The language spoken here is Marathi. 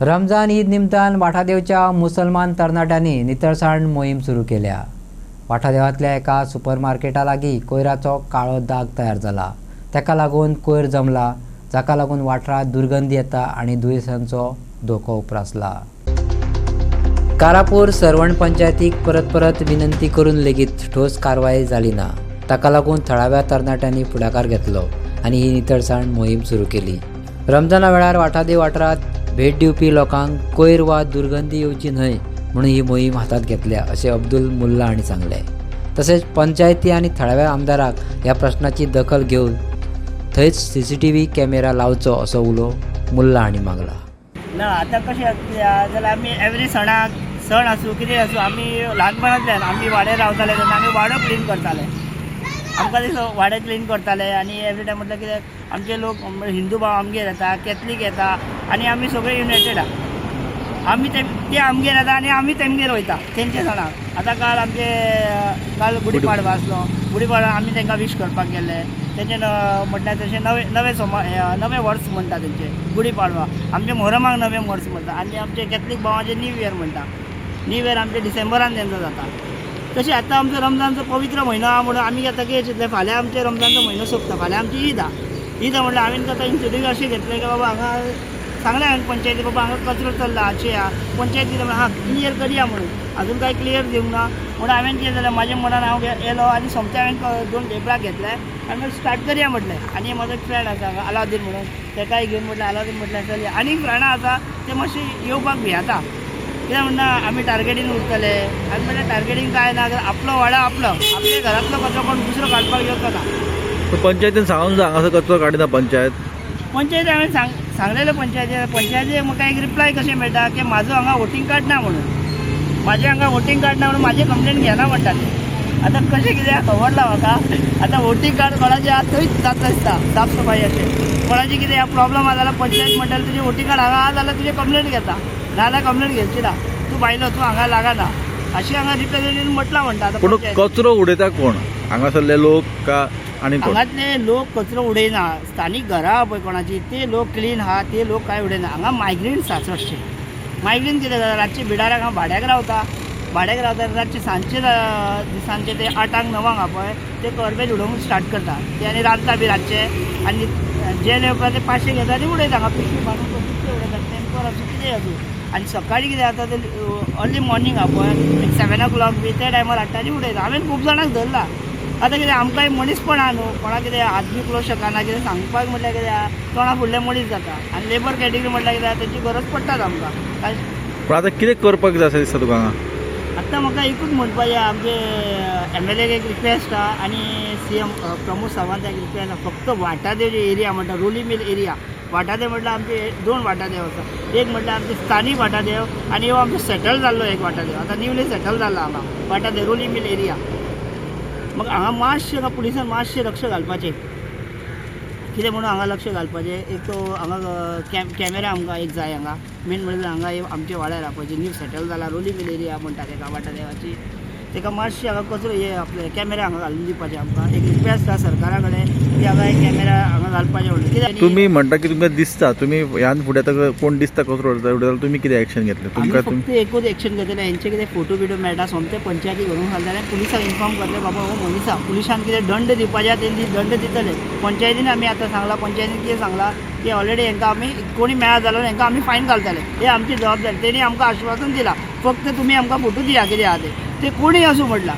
रमजान ईद निमतान वाठादेवच्या मुसलमान तरणाट्यांनी नितळसाण मोहीम सुरू केल्या। वाठादेवांतल्या एका सुपरमार्केटा लागीं कोयराचो काळो दाग तयार जाला। ताका लागून कोयर जमला, जाका लागून वाठारांत दुर्गंधी येता आनी दुयेंसांचो धोको उप्रासला। कारापूर सरवण पंचायतीक परत विनंती करून लेगीत ठोस कारवाई जाली ना। ताका लागून थळाव्या तरणाट्यांनी फुडाकार घेतलो आनी ही नितळसाण मोहीम सुरू केली। रमजाना वेळार वाठादेव वाठारांत भेट दिवपी लोकांक कोयर वा दुर्गंधी येवची न्हय म्हणून ही मोहीम हातात घेतल्या अशें अब्दुल मुल्ला हांणी सांगलें। तशेंच पंचायती आनी थळाव्या आमदाराक ह्या प्रश्नाची दखल घेवन थंयच CCTV कॅमेरा लावचो असो उलो मुल्ला हांणी मागला। ना आतां कशें जाल्यार आमी एवरी सणाक सण आसूं कितें आसूं आमी ल्हानपणांतल्यान आमी वाडे रावताले तेन्ना आमी वाडो क्लीन करताले। आमकां दिसो वाडे क्लीन करताले आनी एवरी टायम म्हटल्यार कितें आमचे लोक हिंदू भाव आमगेर येता, कॅथलीक येता आनी आमी सगळे युनायटेड आमी ते आमगेर येता आनी आमी तेमगेर वयता तेंचे सणाक। आतां काल गुढीपाडवा आसलो, गुढीपाडवा आमी तांकां विश करपाक गेले। तेंचे म्हटल्यार तशें नवे वर्स म्हणटा तेंचे गुढीपाडवा। आमचे मोहरमाक नवे वर्स म्हणटा आनी आमचे कॅथलीक भावांचे न्यू इयर म्हणटा। न्यू इयर आमचे डिसेंबरान तेंचो जाता। तशें आतां आमचो रमजानचो पवित्र म्हयनो आहा म्हणून आमी आतां कितें चिंतलें फाल्यां आमचे रमजानचो म्हयनो सोंपता, फाल्यां आमची ईद आहा। ईद म्हटल्यार हांवें आतां इन्सिट्यूट अशें घेतलें की बाबा हांगा सांगलें हांवें पंचायती बाबा हांगा कचरो चल्ला अशें आहा। पंचायती कितें म्हणून क्लियर करया म्हणून अजून कांय क्लियर दिवंक ना म्हणून हांवें कितें जालें म्हाज्या मनान हांव येयलो आनी सोमतें हांवें 2 टेबलाक घेतले आनी मागीर स्टार्ट करया म्हटलें। आनी म्हाजो एक फ्रेंड आसा हांगा अलाउद्दीन म्हणून तेकाय घेवन म्हटलें अलाउद्दीन म्हटलें चलया। आनी फ्रेंडां आसा ते मातशें येवपाक भियेता कित्याक म्हणना आमी टार्गेटीन उरतले आनी म्हटल्यार टार्गेटींग कांय ना, आपलो वाडा आपलो, आपल्या घरांतलो कचरो कोण दुसरो काडपाक येवचो ना। पंचायतीन सांगूंक जाय हांगासर कचरो काडिना पंचायत हांवें सांगलेलें पंचायती म्हाका एक रिप्लाय कशें मेळटा की म्हाजो हांगा वोटींग कार्ड ना म्हणून, म्हाजें हांगा वोटींग कार्ड ना म्हणून म्हाजी कंप्लेंट घेना म्हणटा ते। आतां कशें कितें खबर ना म्हाका। आतां वोटींग कार्ड कोणाचें आहा थंयच जाता दिसता साफ सफाई अशें। कोणाचें कितें प्रॉब्लम आहा जाल्यार पंचायत म्हणटाली तुजें वोटींग कार्ड हांगा आहा जाल्यार तुजें कंप्लेंट घेता, नाजाल्यार कंप्लेंट घेवची ना, तूं बायलो तूं हांगा लागना अशें हांगा रिप्रेझेंटेटिव्ह म्हटलां म्हणटा। पूण कचरो उडयता कोण? हांगासरले लोक का आनी कोण? हांगातले लोक कचरो उडयना, स्थानीक घरां आहा पळय कोणाची ते लोक क्लीन आहा, ते लोक कांय उडयना। हांगा मायग्रेंट्स आहा चडशे। मायग्रेंट कितें जाता रातचे बिडाराक हांव भाड्याक रावता रातचे सांजचे दिसांचे ते 8-9 आहा पळय ते गॉर्बेज उडोवंक स्टार्ट करता ते आनी रांदता बी रातचे आनी जे येवपा ते 500 घेता ते उडयता हांगा पिशवी मारून कितें उडयता टेम्पर आसूं कितें आसूं। आनी सकाळीं कितें जाता ते अर्ली मॉर्निंग आहा पळय 7 o'clock बी ते टायमार हाडटा आनी उडयता। हांवें खूब जाणांक धरला। आतां कितें आमकांय मनीसपण आहा न्हू, कोणाक कितें हात बी क्लोज शकना, कितें सांगपाक म्हटल्यार कितें आहा तोंडा फुडलें मनीस जाता आनी लेबर कॅटेगरी म्हटल्यार कितें तेंची गरज पडटाच आमकां। पूण आतां कितें करपाक जाय अशें दिसता तुका हांगा? आतां म्हाका एकूच म्हणपाचें आमचे MLA एक रिक्वेस्ट आहा आनी CM प्रमोद सावंत एक रिक्वेस्ट आहा, फक्त वाटादेव जे एरिया म्हणटा रोली मिल एरिया, वाटादेव म्हटल्यार आमचे 2 वाटादेव आसा। एक म्हटल्यार आमचे स्थानीक वाटादेव आनी हो आमचो सेटल जाल्लो एक वाटादेव, आतां न्यूली सेटल जाला हांगा वाटादेव रोली मिल एरिया। मग हांगा मातशें पुलिसान मातशें लक्ष घालपाचें कितें म्हणून हांगा लक्ष घालपाचें। एक तो हांगा कॅमेरा आमकां एक जाय हांगा मेन म्हणजे हांगा आमच्या वाड्यार रावपाचें न्यू सेटल जाला रोली मिल एरिया म्हणटा तेका वाटादेवाची, तेका मातशें हांगा कचरो आपले कॅमेरा हांगा घालून दिवपाचें। आमकां एक रिक्वेस्ट आहा सरकारा कडेन की हांगा एक कॅमेरा हांगा घालपाचें म्हणून। कित्याक तुमी म्हणटा की तुमकां दिसता तुमी ह्यान फुडें आतां कोण दिसता कचरो उडयता तुमी कितें एक्शन घेतलें? तुमकां फक्त एकूच एक्शन घेतलें, हेंचे कितें फोटो बिटो मेळटा सोमते पंचायती व्हरून घालतले पुलिसाक इन्फॉर्म करतले बाबा हो मनीस पुलिसान कितें दंड दिवपाचें तेंची दंड दितले। पंचायतीन आमी आतां सांगलां, पंचायतीन कितें सांगलां की ऑलरेडी हांकां आमी कोणी मेळा जालो हांकां आमी फायन घालतले, हे आमची जबाबदारी। तेणी आमकां आश्वासन दिलां फक्त तुमी आमकां फोटो दिया कितें आहा ते कोणीय आसूं म्हटलां।